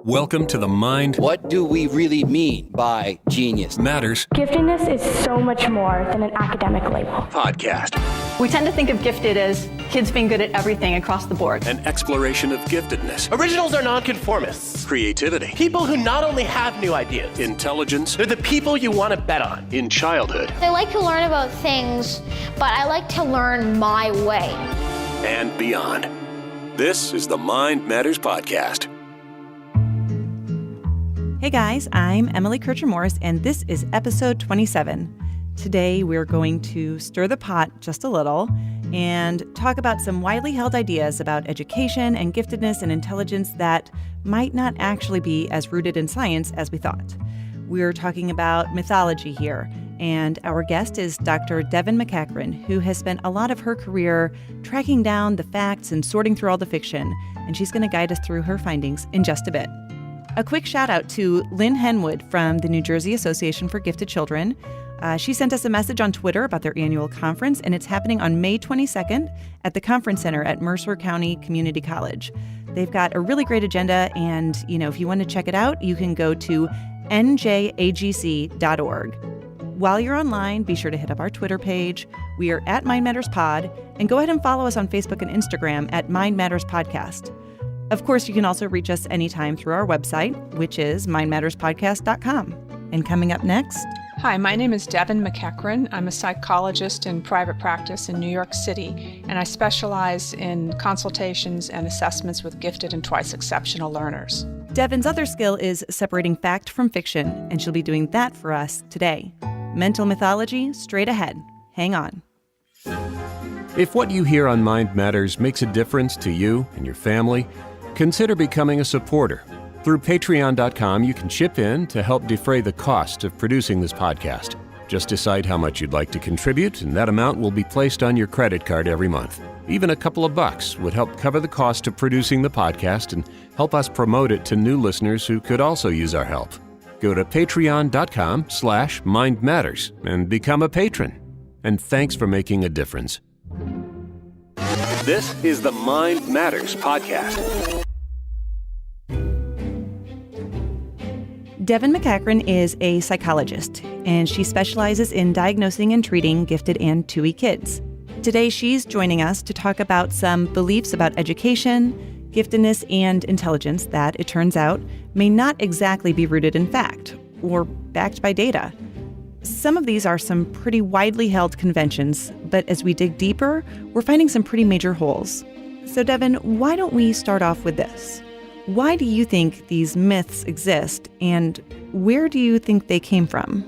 Welcome to the Mind What do we really mean by genius? Matters Giftedness is so much more than an academic label. podcast. We tend to think of gifted as kids being good at everything across the board. An exploration of giftedness, Originals are nonconformists. creativity, People who not only have new ideas, intelligence, they're the people you want to bet on. in childhood, I like to learn about things, but I like to learn my way. and beyond. This is the Mind Matters podcast. Hey guys, I'm Emily Kircher-Morris, and this is episode 27. Today we're going to stir the pot just a little and talk about some widely held ideas about education and giftedness and intelligence that might not actually be as rooted in science as we thought. We're talking about mythology here, and our guest is Dr. Devon MacEachron, who has spent a lot of her career tracking down the facts and sorting through all the fiction, and she's going to guide us through her findings in just a bit. A quick shout out to Lynn Henwood from the New Jersey Association for Gifted Children. She sent us a message on Twitter about their annual conference, and it's happening on May 22nd at the Conference Center at Mercer County Community College. They've got a really great agenda, and if you want to check it out, you can go to njagc.org. While you're online, be sure to hit up our Twitter page. We are at Mind Matters Pod, and go ahead and follow us on Facebook and Instagram at Mind Matters Podcast. Of course, you can also reach us anytime through our website, which is mindmatterspodcast.com. And coming up next... Hi, my name is Devon MacEachron. I'm a psychologist in private practice in New York City, and I specialize in consultations and assessments with gifted and twice exceptional learners. Devon's other skill is separating fact from fiction, and she'll be doing that for us today. Mental mythology, straight ahead. Hang on. If what you hear on Mind Matters makes a difference to you and your family, consider becoming a supporter. Through patreon.com, you can chip in to help defray the cost of producing this podcast. Just decide how much you'd like to contribute, and that amount will be placed on your credit card every month. Even a couple of bucks would help cover the cost of producing the podcast and help us promote it to new listeners who could also use our help. Go to patreon.com/mindmatters and become a patron. And thanks for making a difference. This is the Mind Matters podcast. Devon MacEachron is a psychologist, and she specializes in diagnosing and treating gifted and TUI kids. Today, she's joining us to talk about some beliefs about education, giftedness, and intelligence that, it turns out, may not exactly be rooted in fact or backed by data. Some of these are some pretty widely held conventions, but as we dig deeper, we're finding some pretty major holes. So Devon, why don't we start off with this? Why do you think these myths exist, and where do you think they came from?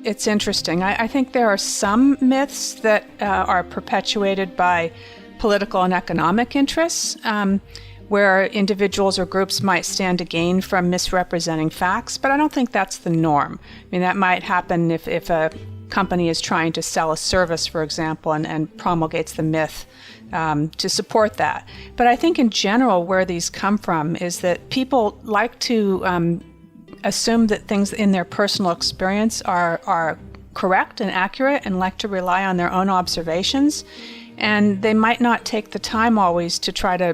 It's interesting. I think there are some myths that are perpetuated by political and economic interests, where individuals or groups might stand to gain from misrepresenting facts, but I don't think that's the norm. I mean, that might happen if a company is trying to sell a service, for example, and promulgates the myth to support that. But I think in general where these come from is that people like to assume that things in their personal experience are correct and accurate and like to rely on their own observations. And they might not take the time always to try to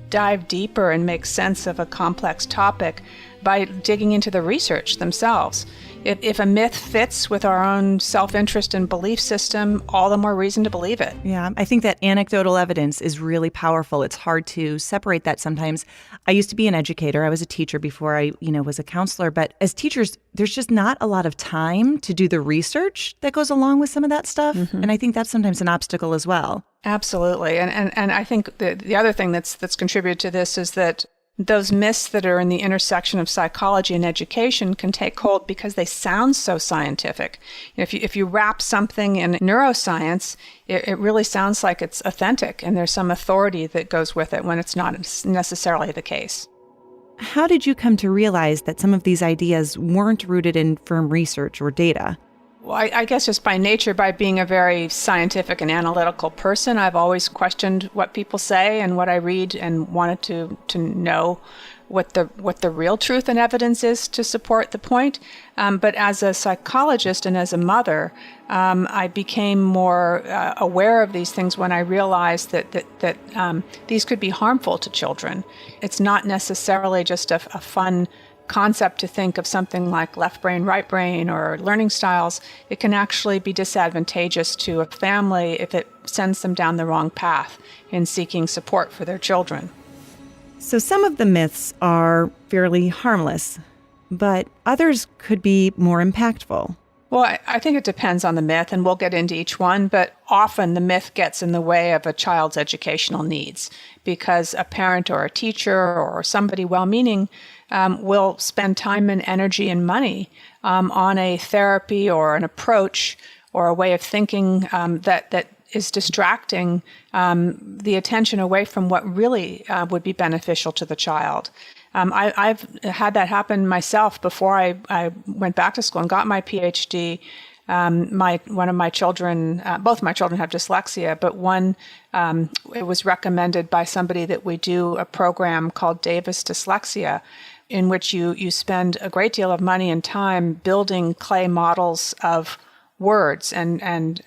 dive deeper and make sense of a complex topic by digging into the research themselves. If a myth fits with our own self-interest and belief system, all the more reason to believe it. Yeah, I think that anecdotal evidence is really powerful. It's hard to separate that sometimes. I used to be an educator. I was a teacher before I, was a counselor. But as teachers, there's just not a lot of time to do the research that goes along with some of that stuff. Mm-hmm. And I think that's sometimes an obstacle as well. Absolutely. And I think the other thing that's contributed to this is that those myths that are in the intersection of psychology and education can take hold because they sound so scientific. If you wrap something in neuroscience, it really sounds like it's authentic and there's some authority that goes with it when it's not necessarily the case. How did you come to realize that some of these ideas weren't rooted in firm research or data? Well, I guess just by nature, by being a very scientific and analytical person, I've always questioned what people say and what I read and wanted to know what the real truth and evidence is to support the point. But as a psychologist and as a mother, I became more aware of these things when I realized that these could be harmful to children. It's not necessarily just a fun concept to think of something like left brain, right brain, or learning styles. It can actually be disadvantageous to a family if it sends them down the wrong path in seeking support for their children. So some of the myths are fairly harmless, but others could be more impactful. Well, I think it depends on the myth, and we'll get into each one, but often the myth gets in the way of a child's educational needs because a parent or a teacher or somebody well-meaning will spend time and energy and money on a therapy or an approach or a way of thinking that is distracting the attention away from what really would be beneficial to the child. I've had that happen myself before I went back to school and got my Ph.D. One of my children, both my children have dyslexia, but one, it was recommended by somebody that we do a program called Davis Dyslexia, in which you spend a great deal of money and time building clay models of words. And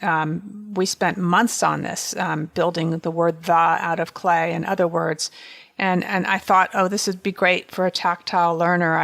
we spent months on this, building the word the out of clay and other words. And I thought, oh, this would be great for a tactile learner.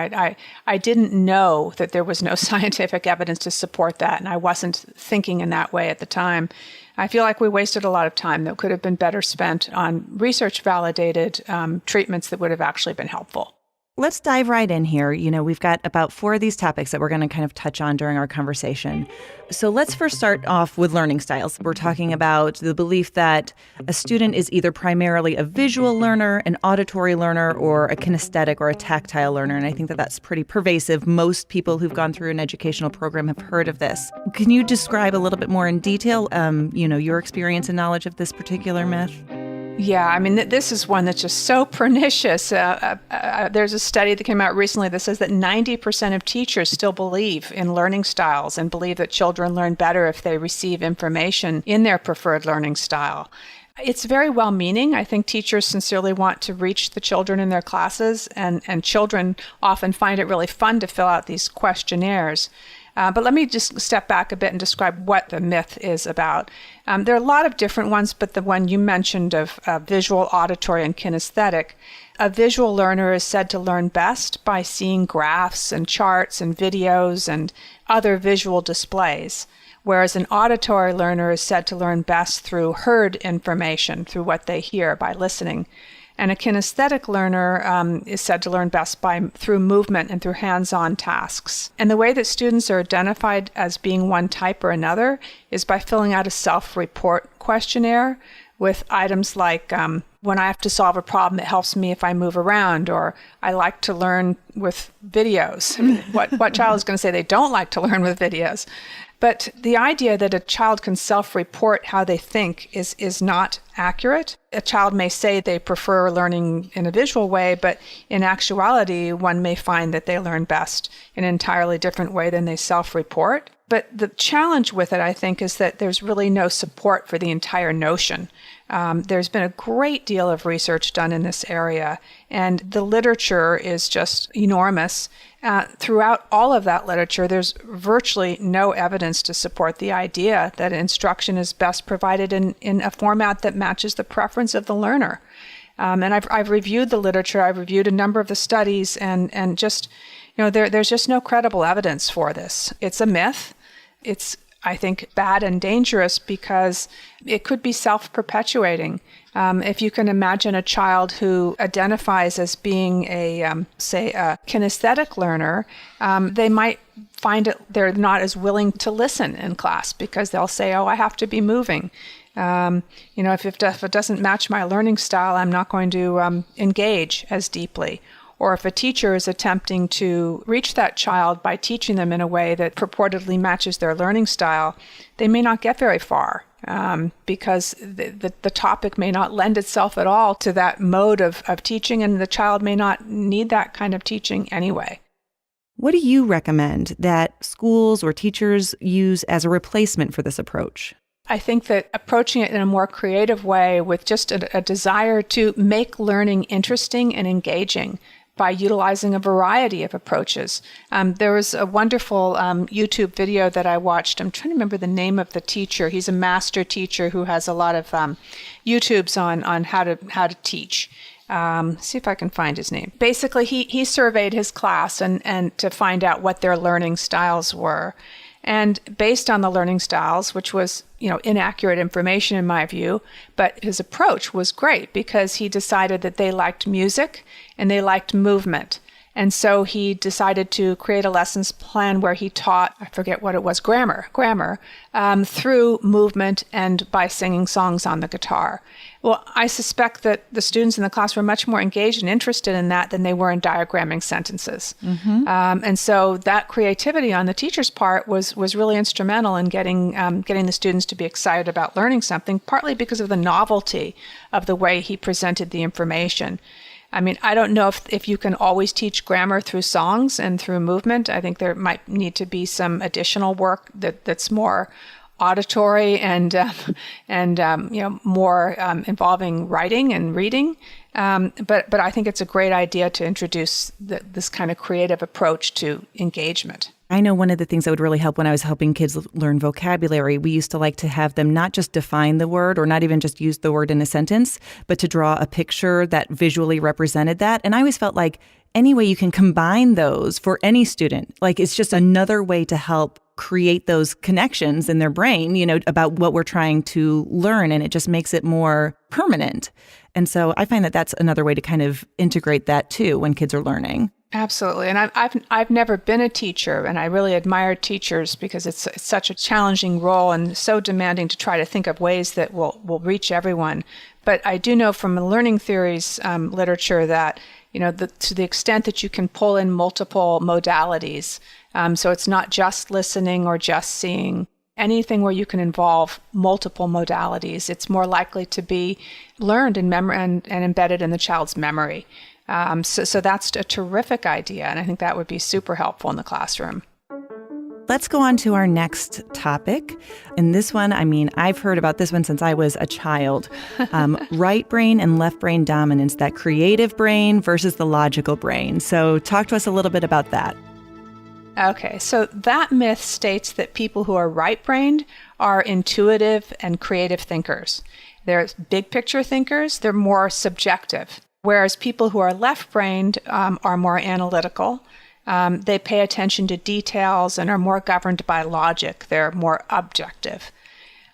I didn't know that there was no scientific evidence to support that, and I wasn't thinking in that way at the time. I feel like we wasted a lot of time that could have been better spent on research-validated treatments that would have actually been helpful. Let's dive right in here. We've got about 4 of these topics that we're going to kind of touch on during our conversation. So let's first start off with learning styles. We're talking about the belief that a student is either primarily a visual learner, an auditory learner, or a kinesthetic or a tactile learner. And I think that that's pretty pervasive. Most people who've gone through an educational program have heard of this. Can you describe a little bit more in detail, your experience and knowledge of this particular myth? Yeah, I mean, this is one that's just so pernicious. There's a study that came out recently that says that 90% of teachers still believe in learning styles and believe that children learn better if they receive information in their preferred learning style. It's very well-meaning. I think teachers sincerely want to reach the children in their classes, and children often find it really fun to fill out these questionnaires. But let me just step back a bit and describe what the myth is about. There are a lot of different ones, but the one you mentioned of visual, auditory, and kinesthetic, a visual learner is said to learn best by seeing graphs and charts and videos and other visual displays, whereas an auditory learner is said to learn best through heard information, through what they hear by listening. And a kinesthetic learner is said to learn best through movement and through hands-on tasks. And the way that students are identified as being one type or another is by filling out a self-report questionnaire with items like, when I have to solve a problem, it helps me if I move around, or I like to learn with videos. I mean, what child is going to say they don't like to learn with videos? But the idea that a child can self-report how they think is not accurate. A child may say they prefer learning in a visual way, but in actuality, one may find that they learn best in an entirely different way than they self-report. But the challenge with it, I think, is that there's really no support for the entire notion. There's been a great deal of research done in this area, and the literature is just enormous. Throughout all of that literature, there's virtually no evidence to support the idea that instruction is best provided in a format that matches the preference of the learner. And I've reviewed the literature, I've reviewed a number of the studies, and just, there's just no credible evidence for this. It's a myth. It's, I think, bad and dangerous because it could be self-perpetuating. If you can imagine a child who identifies as being a kinesthetic learner, they might find it they're not as willing to listen in class because they'll say, oh, I have to be moving. If it doesn't match my learning style, I'm not going to engage as deeply. Or if a teacher is attempting to reach that child by teaching them in a way that purportedly matches their learning style, they may not get very far because the topic may not lend itself at all to that mode of teaching, and the child may not need that kind of teaching anyway. What do you recommend that schools or teachers use as a replacement for this approach? I think that approaching it in a more creative way with just a desire to make learning interesting and engaging by utilizing a variety of approaches. There was a wonderful YouTube video that I watched. I'm trying to remember the name of the teacher. He's a master teacher who has a lot of YouTubes on how to teach. See if I can find his name. Basically, he surveyed his class and to find out what their learning styles were. And based on the learning styles, which was, inaccurate information in my view, but his approach was great because he decided that they liked music and they liked movement. And so he decided to create a lessons plan where he taught, I forget what it was, grammar, through movement and by singing songs on the guitar. Well, I suspect that the students in the class were much more engaged and interested in that than they were in diagramming sentences. Mm-hmm. And so that creativity on the teacher's part was really instrumental in getting the students to be excited about learning something, partly because of the novelty of the way he presented the information. I mean, I don't know if you can always teach grammar through songs and through movement. I think there might need to be some additional work that's more auditory and more involving writing and reading. But I think it's a great idea to introduce this kind of creative approach to engagement. I know one of the things that would really help when I was helping kids learn vocabulary, we used to like to have them not just define the word or not even just use the word in a sentence, but to draw a picture that visually represented that. And I always felt like any way you can combine those for any student, like it's just another way to help create those connections in their brain, about what we're trying to learn. And it just makes it more permanent. And so I find that that's another way to kind of integrate that too when kids are learning. Absolutely. And I've never been a teacher, and I really admire teachers because it's such a challenging role and so demanding to try to think of ways that will reach everyone. But I do know from the learning theories literature that, to the extent that you can pull in multiple modalities, so it's not just listening or just seeing, anything where you can involve multiple modalities, it's more likely to be learned in memory and embedded in the child's memory. So that's a terrific idea, and I think that would be super helpful in the classroom. Let's go on to our next topic. And this one, I've heard about this one since I was a child. Right brain and left brain dominance, that creative brain versus the logical brain. So talk to us a little bit about that. Okay, so that myth states that people who are right-brained are intuitive and creative thinkers. They're big picture thinkers, they're more subjective. Whereas people who are left-brained are more analytical. They pay attention to details and are more governed by logic. They're more objective.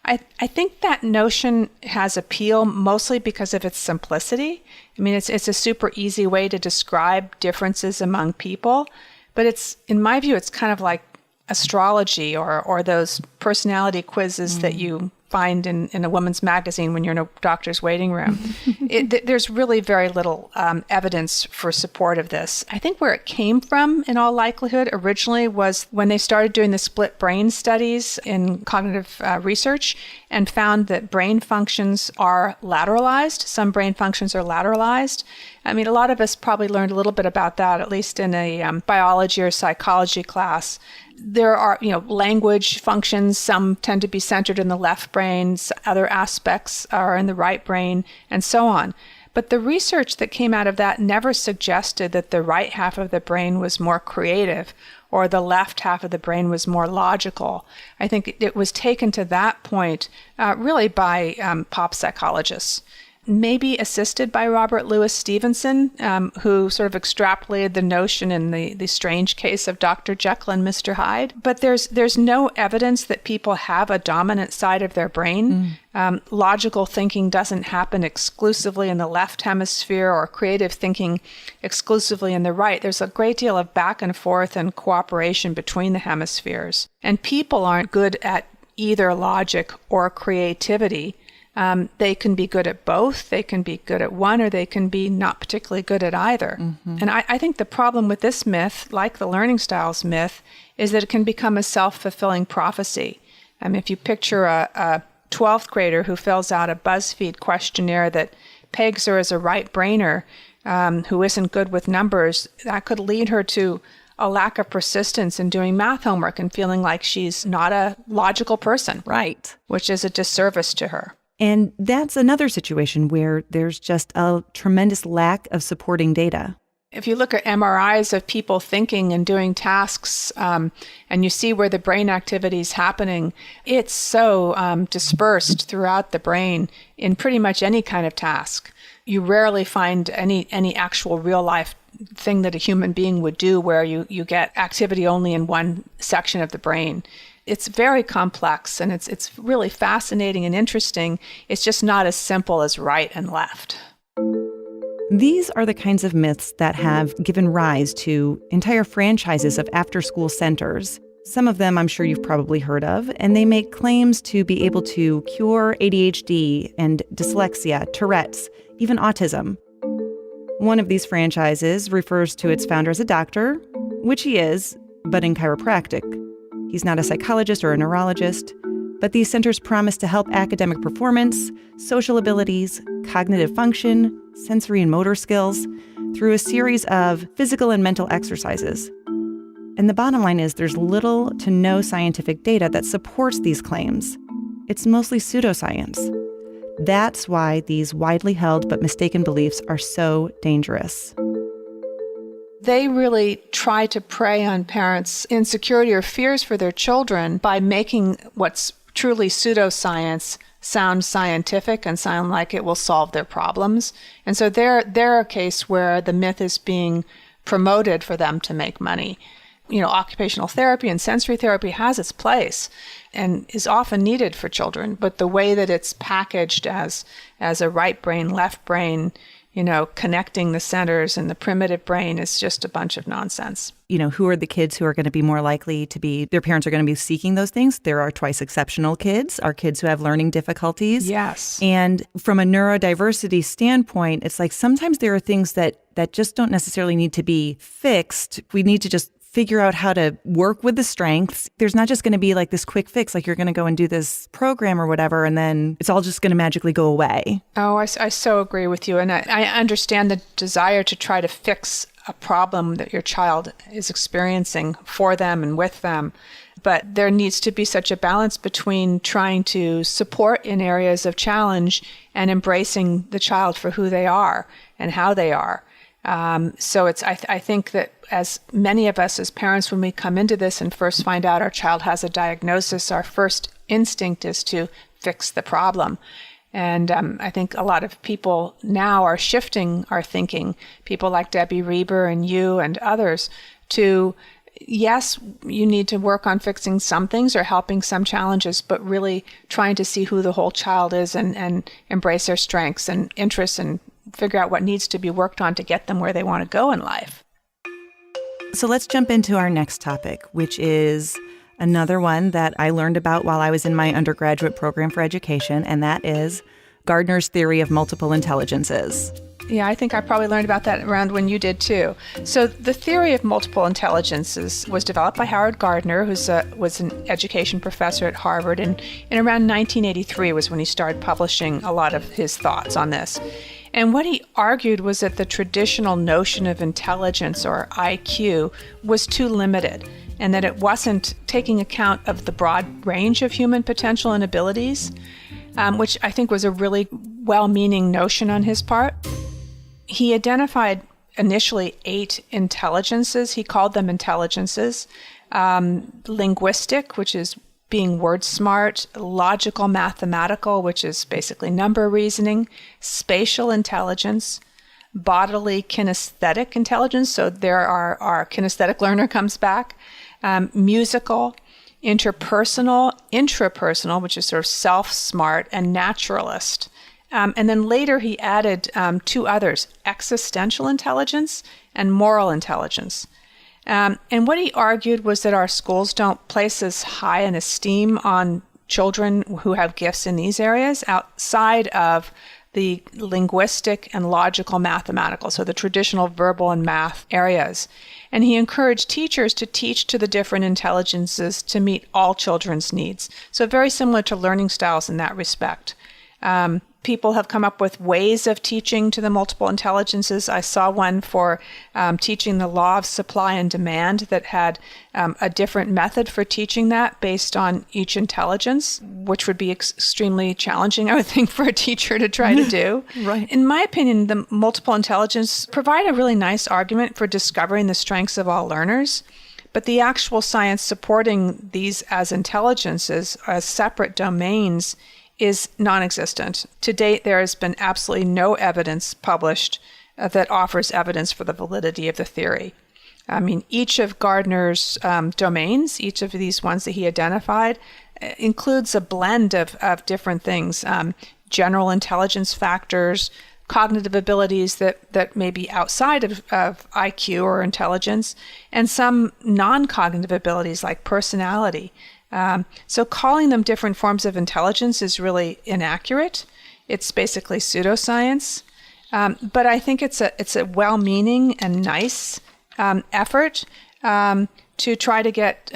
I think that notion has appeal mostly because of its simplicity. It's a super easy way to describe differences among people. But in my view, it's kind of like astrology or those personality quizzes that you find in a woman's magazine when you're in a doctor's waiting room. There's really very little evidence for support of this. I think where it came from, in all likelihood, originally was when they started doing the split brain studies in cognitive research and found that brain functions are lateralized. Some brain functions are lateralized. A lot of us probably learned a little bit about that, at least in a biology or psychology class. There are, language functions. Some tend to be centered in the left brain. Other aspects are in the right brain, and so on. But the research that came out of that never suggested that the right half of the brain was more creative or the left half of the brain was more logical. I think it was taken to that point really by pop psychologists. Maybe assisted by Robert Louis Stevenson, who sort of extrapolated the notion in the strange case of Dr. Jekyll and Mr. Hyde. But there's no evidence that people have a dominant side of their brain. Logical thinking doesn't happen exclusively in the left hemisphere or creative thinking exclusively in the right. There's a great deal of back and forth and cooperation between the hemispheres. And people aren't good at either logic or creativity. They can be good at both, they can be good at one, or they can be not particularly good at either. Mm-hmm. And I think the problem with this myth, like the learning styles myth, is that it can become a self-fulfilling prophecy. If you picture a 12th grader who fills out a BuzzFeed questionnaire that pegs her as a right-brainer who isn't good with numbers, that could lead her to a lack of persistence in doing math homework and feeling like she's not a logical person. Right. Which is a disservice to her. And that's another situation where there's just a tremendous lack of supporting data. If you look at MRIs of people thinking and doing tasks, and you see where the brain activity is happening, it's so dispersed throughout the brain in pretty much any kind of task. You rarely find any actual real life thing that a human being would do where you get activity only in one section of the brain. It's very complex, and it's really fascinating and interesting. It's just not as simple as right and left. These are the kinds of myths that have given rise to entire franchises of after-school centers. Some of them I'm sure you've probably heard of, and they make claims to be able to cure ADHD and dyslexia, Tourette's, even autism. One of these franchises refers to its founder as a doctor, which he is, but in chiropractic. He's not a psychologist or a neurologist, but these centers promise to help academic performance, social abilities, cognitive function, sensory and motor skills through a series of physical and mental exercises. And the bottom line is there's little to no scientific data that supports these claims. It's mostly pseudoscience. That's why these widely held but mistaken beliefs are so dangerous. They really try to prey on parents' insecurity or fears for their children by making what's truly pseudoscience sound scientific and sound like it will solve their problems. And so they're a case where the myth is being promoted for them to make money. You know, occupational therapy and sensory therapy has its place and is often needed for children, but the way that it's packaged as a right brain, left brain, you know, connecting the centers and the primitive brain is just a bunch of nonsense. You know, who are the kids who are going to be more likely to be, their parents are going to be seeking those things? There are twice exceptional kids, are kids who have learning difficulties. Yes. And from a neurodiversity standpoint, it's like sometimes there are things that just don't necessarily need to be fixed. We need to just figure out how to work with the strengths. There's not just going to be like this quick fix, like you're going to go and do this program or whatever, and then it's all just going to magically go away. Oh, I so agree with you. And I understand the desire to try to fix a problem that your child is experiencing for them and with them. But there needs to be such a balance between trying to support in areas of challenge and embracing the child for who they are and how they are. So I think that as many of us as parents, when we come into this and first find out our child has a diagnosis, our first instinct is to fix the problem. And I think a lot of people now are shifting our thinking, people like Debbie Reber and you and others, to yes, you need to work on fixing some things or helping some challenges, but really trying to see who the whole child is and embrace their strengths and interests and figure out what needs to be worked on to get them where they want to go in life. So let's jump into our next topic, which is another one that I learned about while I was in my undergraduate program for education, and that is Gardner's theory of multiple intelligences. Yeah, I think I probably learned about that around when you did too. So the theory of multiple intelligences was developed by Howard Gardner, who was an education professor at Harvard, and in around 1983 was when he started publishing a lot of his thoughts on this. And what he argued was that the traditional notion of intelligence, or IQ, was too limited, and that it wasn't taking account of the broad range of human potential and abilities, which I think was a really well-meaning notion on his part. He identified initially 8 intelligences. He called them intelligences. Linguistic, which is being word smart, logical mathematical, which is basically number reasoning, spatial intelligence, bodily kinesthetic intelligence, so there our kinesthetic learner comes back, musical, interpersonal, intrapersonal, which is sort of self-smart, and naturalist. And then later he added 2 others, existential intelligence and moral intelligence. And what he argued was that our schools don't place as high an esteem on children who have gifts in these areas outside of the linguistic and logical mathematical, so the traditional verbal and math areas. And he encouraged teachers to teach to the different intelligences to meet all children's needs. So very similar to learning styles in that respect. People have come up with ways of teaching to the multiple intelligences. I saw one for teaching the law of supply and demand that had a different method for teaching that based on each intelligence, which would be extremely challenging, I would think, for a teacher to try to do. Right. In my opinion, the multiple intelligence provide a really nice argument for discovering the strengths of all learners. But the actual science supporting these as intelligences, as separate domains, is non-existent. To date, there has been absolutely no evidence published that offers evidence for the validity of the theory. I mean, each of Gardner's domains, each of these ones that he identified, includes a blend of different things, general intelligence factors, cognitive abilities that may be outside of IQ or intelligence, and some non-cognitive abilities like personality. So calling them different forms of intelligence is really inaccurate. It's basically pseudoscience. But I think it's a well-meaning and nice effort to try to get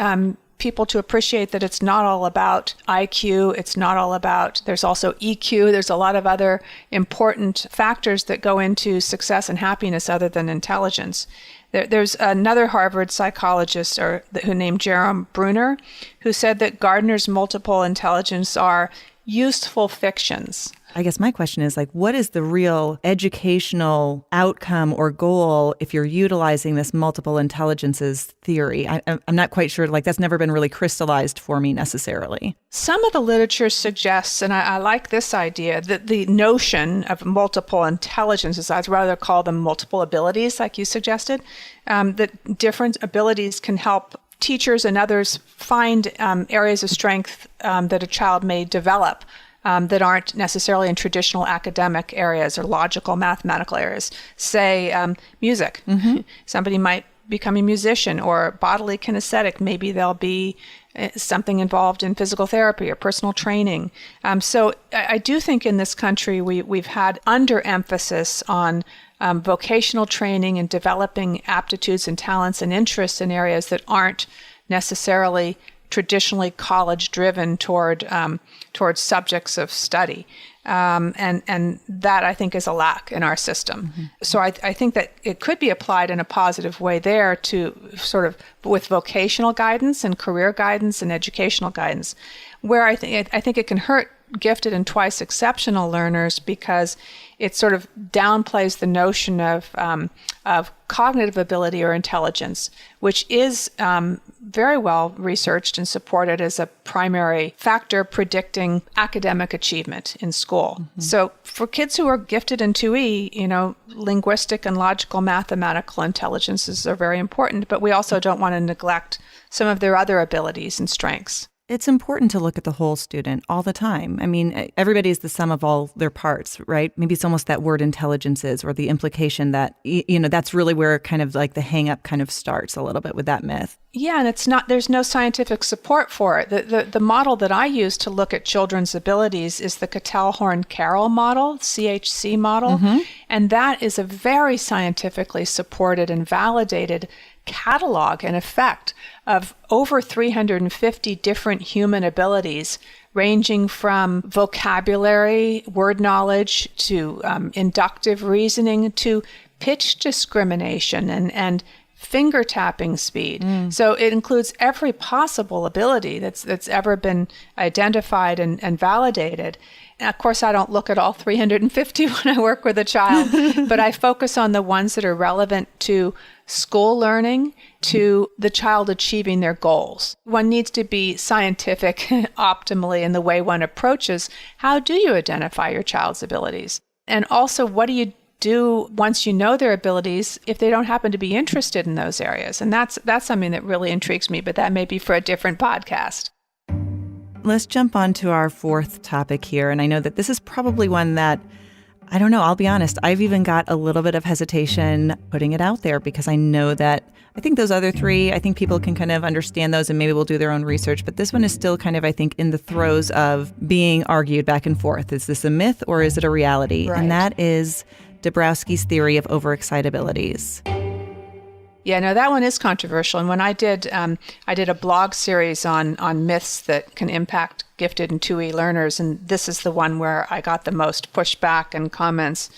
people to appreciate that it's not all about IQ. It's not all about, there's also EQ. There's a lot of other important factors that go into success and happiness other than intelligence. There's another Harvard psychologist who named Jerome Bruner, who said that Gardner's multiple intelligence are useful fictions. I guess my question is, like, what is the real educational outcome or goal if you're utilizing this multiple intelligences theory? I'm not quite sure. Like, that's never been really crystallized for me necessarily. Some of the literature suggests, and I like this idea, that the notion of multiple intelligences, I'd rather call them multiple abilities, like you suggested, that different abilities can help teachers and others find areas of strength that a child may develop that aren't necessarily in traditional academic areas or logical mathematical areas. Say music. Mm-hmm. Somebody might become a musician, or bodily kinesthetic. Maybe there'll be something involved in physical therapy or personal training. So I do think in this country we've had underemphasis on vocational training and developing aptitudes and talents and interests in areas that aren't necessarily traditionally college-driven towards subjects of study. And that, I think, is a lack in our system. Mm-hmm. So I think that it could be applied in a positive way there to sort of with vocational guidance and career guidance and educational guidance, where I think it can hurt gifted and twice exceptional learners because it sort of downplays the notion of cognitive ability or intelligence, which is very well researched and supported as a primary factor predicting academic achievement in school. Mm-hmm. So for kids who are gifted in 2E, linguistic and logical mathematical intelligences are very important, but we also don't want to neglect some of their other abilities and strengths. It's important to look at the whole student all the time. I mean, everybody is the sum of all their parts, right? Maybe it's almost that word intelligences or the implication that, that's really where kind of like the hang up kind of starts a little bit with that myth. Yeah, and there's no scientific support for it. The model that I use to look at children's abilities is the Cattell-Horn-Carroll model, CHC model. Mm-hmm. And that is a very scientifically supported and validated catalog and effect of over 350 different human abilities, ranging from vocabulary, word knowledge, to inductive reasoning, to pitch discrimination and finger tapping speed. So it includes every possible ability that's ever been identified and validated. And of course, I don't look at all 350 when I work with a child, but I focus on the ones that are relevant to school learning, to the child achieving their goals. One needs to be scientific optimally in the way one approaches. How do you identify your child's abilities? And also, what do you do once you know their abilities if they don't happen to be interested in those areas? And that's something that really intrigues me, but that may be for a different podcast. Let's jump on to our fourth topic here. And I know that this is probably one that, I don't know, I'll be honest, I've even got a little bit of hesitation putting it out there because I know that I think those other three, I think people can kind of understand those and maybe we'll do their own research. But this one is still kind of, I think, in the throes of being argued back and forth. Is this a myth or is it a reality? Right. And that is Dabrowski's theory of overexcitabilities. Yeah, no, that one is controversial. And when I did a blog series on myths that can impact gifted and 2E learners, and this is the one where I got the most pushback and comments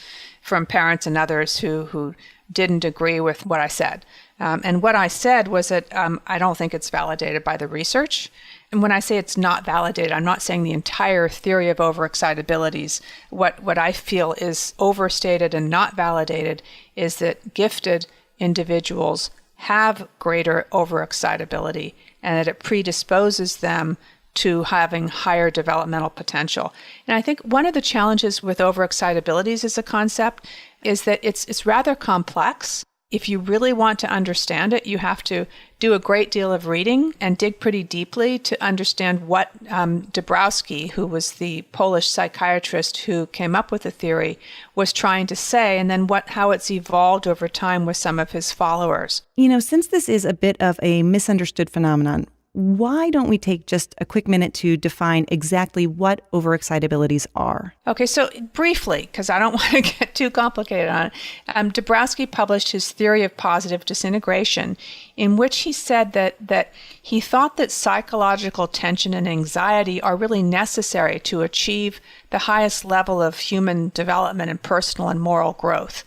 from parents and others who didn't agree with what I said. And what I said was that I don't think it's validated by the research. And when I say it's not validated, I'm not saying the entire theory of overexcitabilities. What I feel is overstated and not validated is that gifted individuals have greater overexcitability and that it predisposes them to having higher developmental potential. And I think one of the challenges with overexcitabilities as a concept is that it's rather complex. If you really want to understand it, you have to do a great deal of reading and dig pretty deeply to understand what Dabrowski, who was the Polish psychiatrist who came up with the theory, was trying to say, and then how it's evolved over time with some of his followers. Since this is a bit of a misunderstood phenomenon, why don't we take just a quick minute to define exactly what overexcitabilities are? Okay, so briefly, because I don't want to get too complicated on it, Dabrowski published his theory of positive disintegration, in which he said that he thought that psychological tension and anxiety are really necessary to achieve the highest level of human development and personal and moral growth.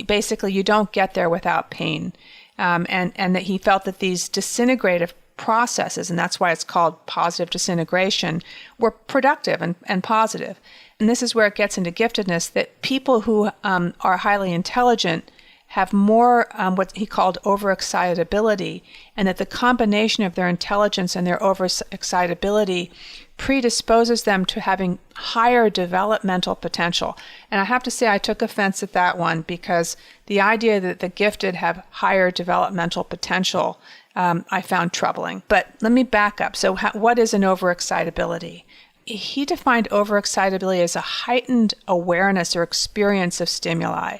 Basically, you don't get there without pain. And that he felt that these disintegrative processes, and that's why it's called positive disintegration, were productive and positive. And this is where it gets into giftedness, that people who are highly intelligent have more what he called overexcitability, and that the combination of their intelligence and their overexcitability predisposes them to having higher developmental potential. And I have to say I took offense at that one, because the idea that the gifted have higher developmental potential I found troubling. But let me back up. So what is an overexcitability? He defined overexcitability as a heightened awareness or experience of stimuli.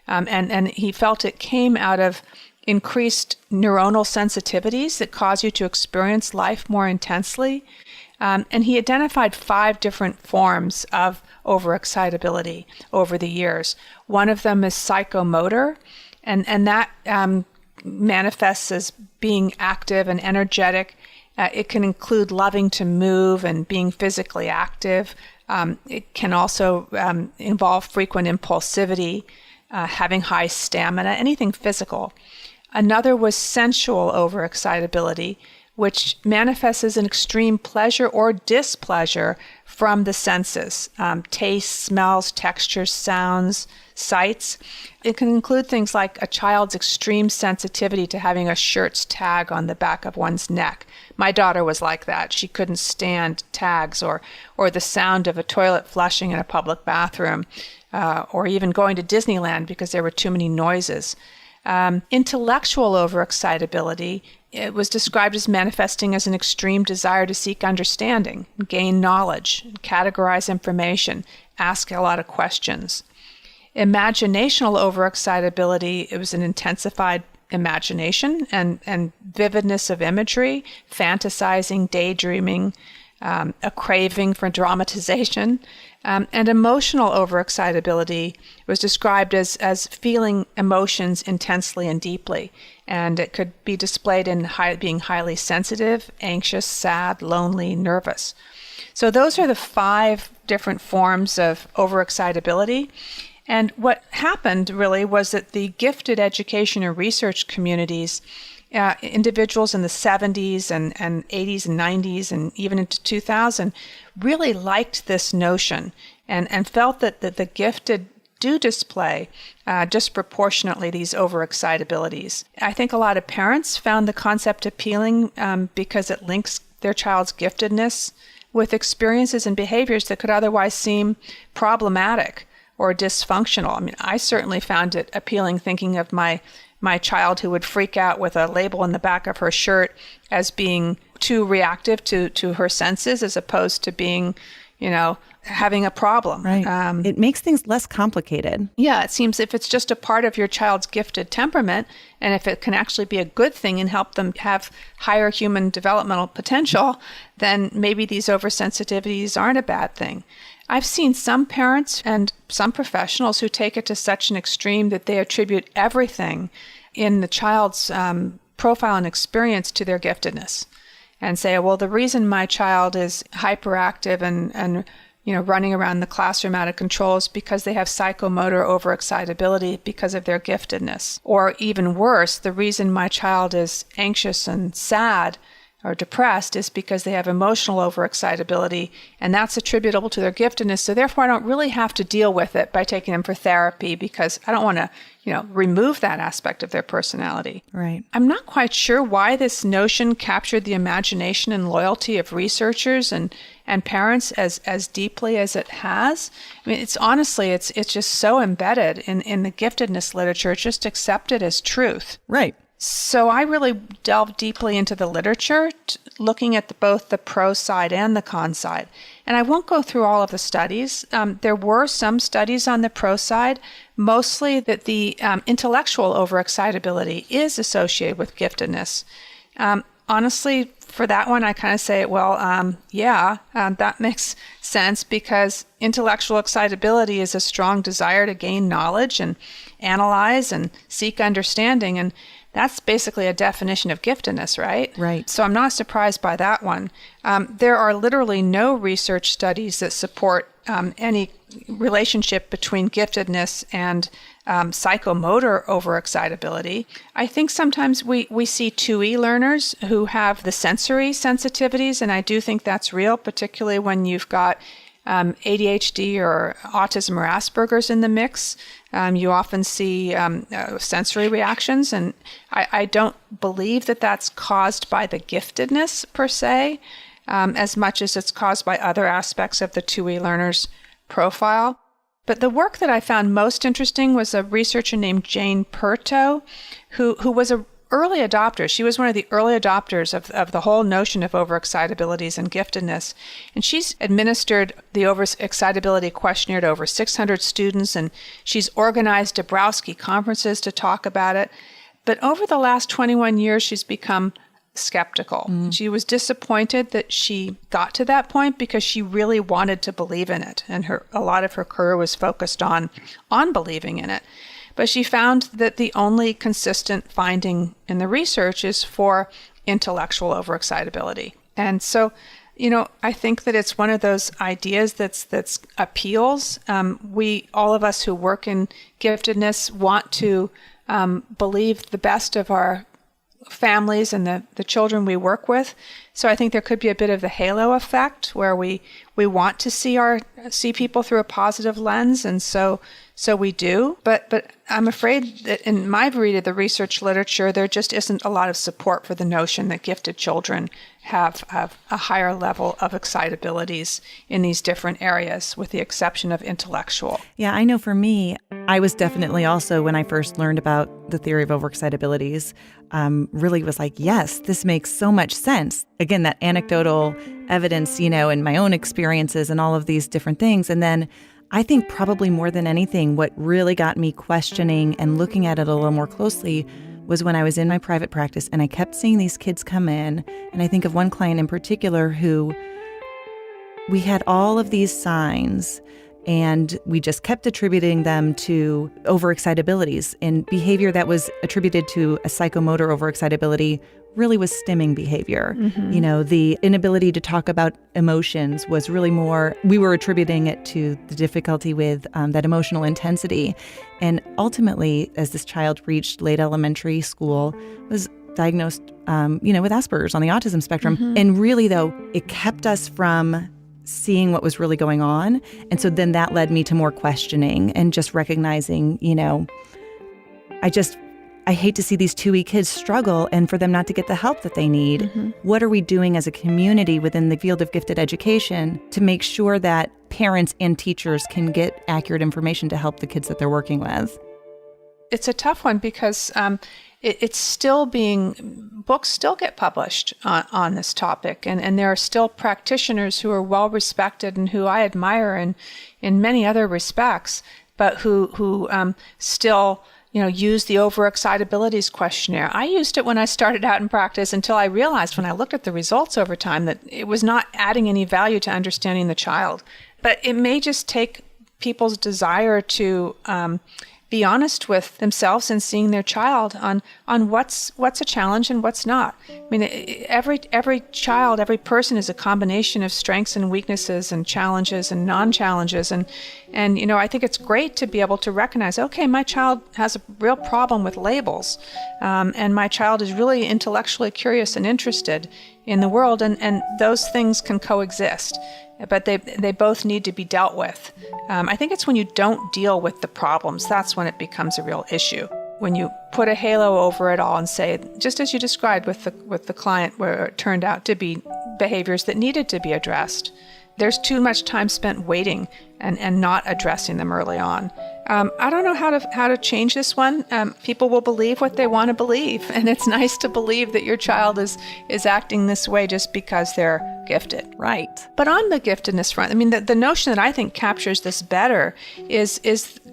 And he felt it came out of increased neuronal sensitivities that cause you to experience life more intensely. And he identified 5 different forms of overexcitability over the years. One of them is psychomotor, and that manifests as being active and energetic. It can include loving to move and being physically active. It can also involve frequent impulsivity, having high stamina, anything physical. Another was sensual overexcitability, which manifests as an extreme pleasure or displeasure from the senses, taste, smells, textures, sounds, sights. It can include things like a child's extreme sensitivity to having a shirt's tag on the back of one's neck. My daughter was like that. She couldn't stand tags or the sound of a toilet flushing in a public bathroom, or even going to Disneyland because there were too many noises. Intellectual overexcitability, it was described as manifesting as an extreme desire to seek understanding, gain knowledge, categorize information, ask a lot of questions. Imaginational overexcitability, it was an intensified imagination and vividness of imagery, fantasizing, daydreaming, a craving for dramatization. And emotional overexcitability was described as feeling emotions intensely and deeply. And it could be displayed in being highly sensitive, anxious, sad, lonely, nervous. So those are the 5 different forms of overexcitability. And what happened really was that the gifted education and research communities, individuals in the 70s and 80s and 90s and even into 2000 really liked this notion and felt that the gifted do display disproportionately these overexcitabilities. I think a lot of parents found the concept appealing because it links their child's giftedness with experiences and behaviors that could otherwise seem problematic or dysfunctional. I mean, I certainly found it appealing thinking of my child who would freak out with a label in the back of her shirt as being too reactive to her senses as opposed to being, having a problem. Right. It makes things less complicated. Yeah, it seems if it's just a part of your child's gifted temperament, and if it can actually be a good thing and help them have higher human developmental potential, then maybe these oversensitivities aren't a bad thing. I've seen some parents and some professionals who take it to such an extreme that they attribute everything in the child's profile and experience to their giftedness and say, well, the reason my child is hyperactive and running around the classroom out of control is because they have psychomotor overexcitability because of their giftedness. Or even worse, the reason my child is anxious and sad or depressed is because they have emotional overexcitability, and that's attributable to their giftedness. So therefore, I don't really have to deal with it by taking them for therapy because I don't want to, remove that aspect of their personality. Right. I'm not quite sure why this notion captured the imagination and loyalty of researchers and parents as deeply as it has. I mean, it's just so embedded in the giftedness literature. It's just accepted as truth. Right. So I really delved deeply into the literature, looking at both the pro side and the con side. And I won't go through all of the studies. There were some studies on the pro side, mostly that the intellectual overexcitability is associated with giftedness. Honestly, for that one, I kind of say, that makes sense because intellectual excitability is a strong desire to gain knowledge and analyze and seek understanding. And that's basically a definition of giftedness, right? Right. So I'm not surprised by that one. There are literally no research studies that support any relationship between giftedness and psychomotor overexcitability. I think sometimes we see 2E learners who have the sensory sensitivities, and I do think that's real, particularly when you've got ADHD or autism or Asperger's in the mix. You often see sensory reactions, and I don't believe that that's caused by the giftedness per se, as much as it's caused by other aspects of the 2E learner's profile. But the work that I found most interesting was a researcher named Jane Purto, who was an early adopter. She was one of the early adopters of the whole notion of overexcitabilities and giftedness. And she's administered the overexcitability questionnaire to over 600 students, and she's organized Dabrowski conferences to talk about it. But over the last 21 years, she's become skeptical. She was disappointed that she got to that point because she really wanted to believe in it. And a lot of her career was focused on believing in it. But she found that the only consistent finding in the research is for intellectual overexcitability. And so, I think that it's one of those ideas that's appeals. All of us who work in giftedness want to believe the best of our families and the children we work with. So I think there could be a bit of the halo effect where we want to see people through a positive lens, and so we do. But I'm afraid that in my read of the research literature, there just isn't a lot of support for the notion that gifted children have a higher level of excitabilities in these different areas, with the exception of intellectual. Yeah, I know for me, I was definitely also, when I first learned about the theory of overexcitabilities, really was like, yes, this makes so much sense. Again, that anecdotal evidence, in my own experiences and all of these different things. And then I think probably more than anything, what really got me questioning and looking at it a little more closely was when I was in my private practice and I kept seeing these kids come in. And I think of one client in particular who we had all of these signs and we just kept attributing them to overexcitabilities, and behavior that was attributed to a psychomotor overexcitability really was stimming behavior. Mm-hmm. The inability to talk about emotions was really more, we were attributing it to the difficulty with that emotional intensity. And ultimately, as this child reached late elementary school, was diagnosed, with Asperger's on the autism spectrum. Mm-hmm. And really, though, it kept us from seeing what was really going on. And so then that led me to more questioning and just recognizing, I hate to see these 2E kids struggle and for them not to get the help that they need. Mm-hmm. What are we doing as a community within the field of gifted education to make sure that parents and teachers can get accurate information to help the kids that they're working with? It's a tough one because it's still books still get published on this topic. And there are still practitioners who are well respected and who I admire in many other respects, but who still use the overexcitabilities questionnaire. I used it when I started out in practice until I realized when I looked at the results over time that it was not adding any value to understanding the child. But it may just take people's desire to be honest with themselves and seeing their child on what's a challenge and what's not. I mean, every child, every person is a combination of strengths and weaknesses and challenges and non-challenges. And I think it's great to be able to recognize, okay, my child has a real problem with labels. And my child is really intellectually curious and interested in the world. And those things can coexist. But they both need to be dealt with. I think it's when you don't deal with the problems, that's when it becomes a real issue. When you put a halo over it all and say, just as you described with the client, where it turned out to be behaviors that needed to be addressed, there's too much time spent waiting and not addressing them early on. I don't know how to change this one. People will believe what they want to believe, and it's nice to believe that your child is acting this way just because they're gifted. Right. But on the giftedness front, I mean, the notion that I think captures this better is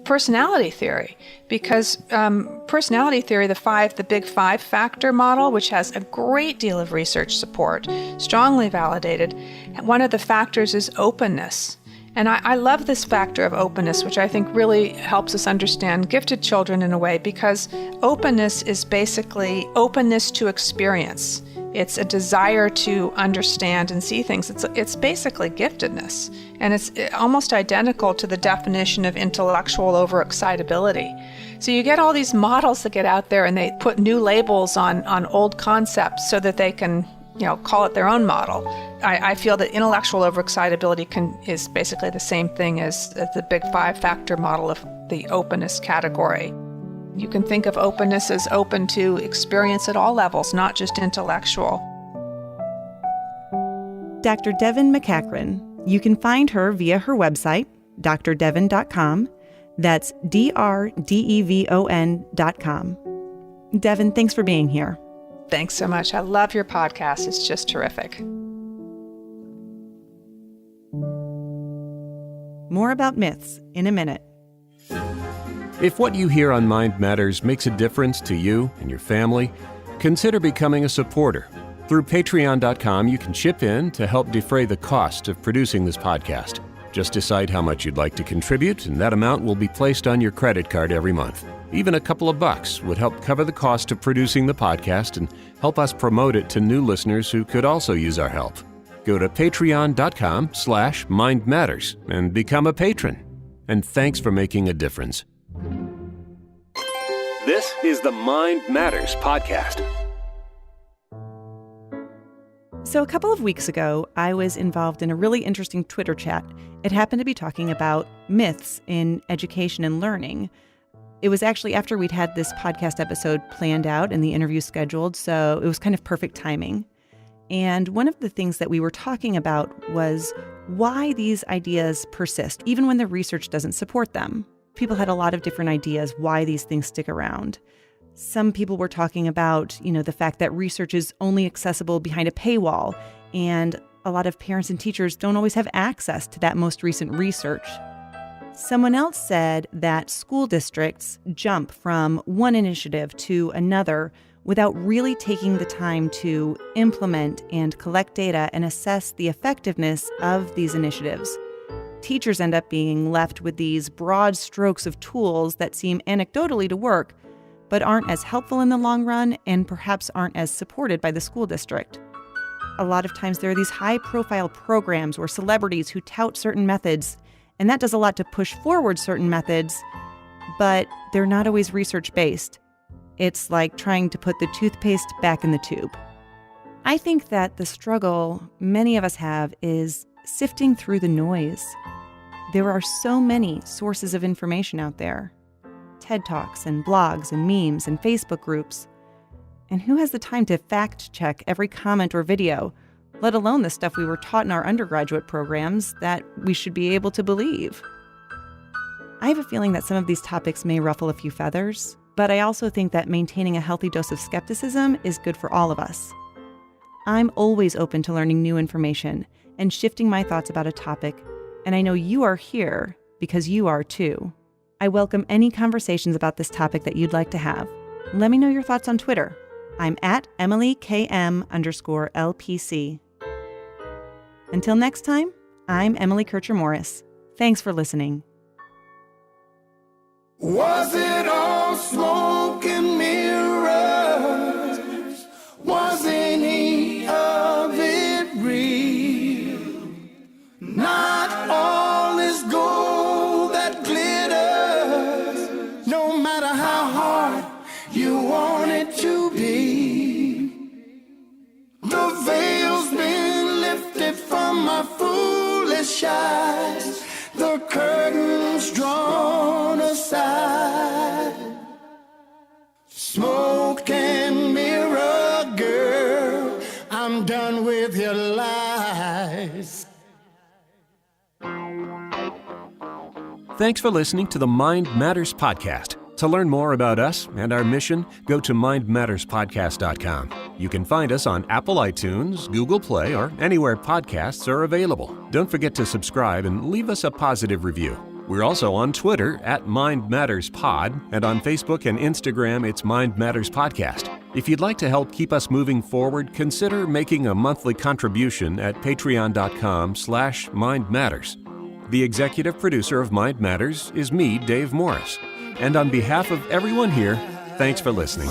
personality theory, because personality theory, the big five factor model, which has a great deal of research support, strongly validated, one of the factors is openness. And I love this factor of openness, which I think really helps us understand gifted children in a way, because openness is basically openness to experience. It's a desire to understand and see things. It's basically giftedness. And it's almost identical to the definition of intellectual overexcitability. So you get all these models that get out there and they put new labels on old concepts so that they can call it their own model. I feel that intellectual overexcitability is basically the same thing as the big five factor model of the openness category. You can think of openness as open to experience at all levels, not just intellectual. Dr. Devon MacEachron. You can find her via her website, drdevon.com. That's DRDEVON.com. Devon, thanks for being here. Thanks so much. I love your podcast. It's just terrific. More about myths in a minute. If what you hear on Mind Matters makes a difference to you and your family, consider becoming a supporter. Through Patreon.com, you can chip in to help defray the cost of producing this podcast. Just decide how much you'd like to contribute, and that amount will be placed on your credit card every month. Even a couple of bucks would help cover the cost of producing the podcast and help us promote it to new listeners who could also use our help. Go to patreon.com/mindmatters and become a patron. And thanks for making a difference. This is the Mind Matters podcast. So a couple of weeks ago, I was involved in a really interesting Twitter chat. It happened to be talking about myths in education and learning. It was actually after we'd had this podcast episode planned out and the interview scheduled, so it was kind of perfect timing. And one of the things that we were talking about was why these ideas persist, even when the research doesn't support them. People had a lot of different ideas why these things stick around. Some people were talking about, the fact that research is only accessible behind a paywall, and a lot of parents and teachers don't always have access to that most recent research. Someone else said that school districts jump from one initiative to another without really taking the time to implement and collect data and assess the effectiveness of these initiatives. Teachers end up being left with these broad strokes of tools that seem anecdotally to work, but aren't as helpful in the long run and perhaps aren't as supported by the school district. A lot of times there are these high-profile programs or celebrities who tout certain methods, and that does a lot to push forward certain methods, but they're not always research-based. It's like trying to put the toothpaste back in the tube. I think that the struggle many of us have is sifting through the noise. There are so many sources of information out there. TED Talks and blogs and memes and Facebook groups. And who has the time to fact-check every comment or video, let alone the stuff we were taught in our undergraduate programs that we should be able to believe? I have a feeling that some of these topics may ruffle a few feathers, but I also think that maintaining a healthy dose of skepticism is good for all of us. I'm always open to learning new information and shifting my thoughts about a topic, and I know you are here because you are too. I welcome any conversations about this topic that you'd like to have. Let me know your thoughts on Twitter. I'm at EmilyKM_LPC. Until next time, I'm Emily Kircher Morris. Thanks for listening. Was it all smoke and mirrors? Was any of it real? Not all is gold that glitters, no matter how hard you want it to be. The veil's been lifted from my foolish eyes, the curtain's drawn aside. Smoke and mirror, girl, I'm done with your lies. Thanks for listening to the Mind Matters Podcast. To learn more about us and our mission, go to mindmatterspodcast.com. You can find us on Apple iTunes, Google Play, or anywhere podcasts are available. Don't forget to subscribe and leave us a positive review. We're also on Twitter at Mind Matters Pod, and on Facebook and Instagram, it's Mind Matters Podcast. If you'd like to help keep us moving forward, consider making a monthly contribution at patreon.com/mindmatters. The executive producer of Mind Matters is me, Dave Morris. And on behalf of everyone here, thanks for listening.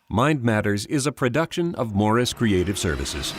Mind Matters is a production of Morris Creative Services.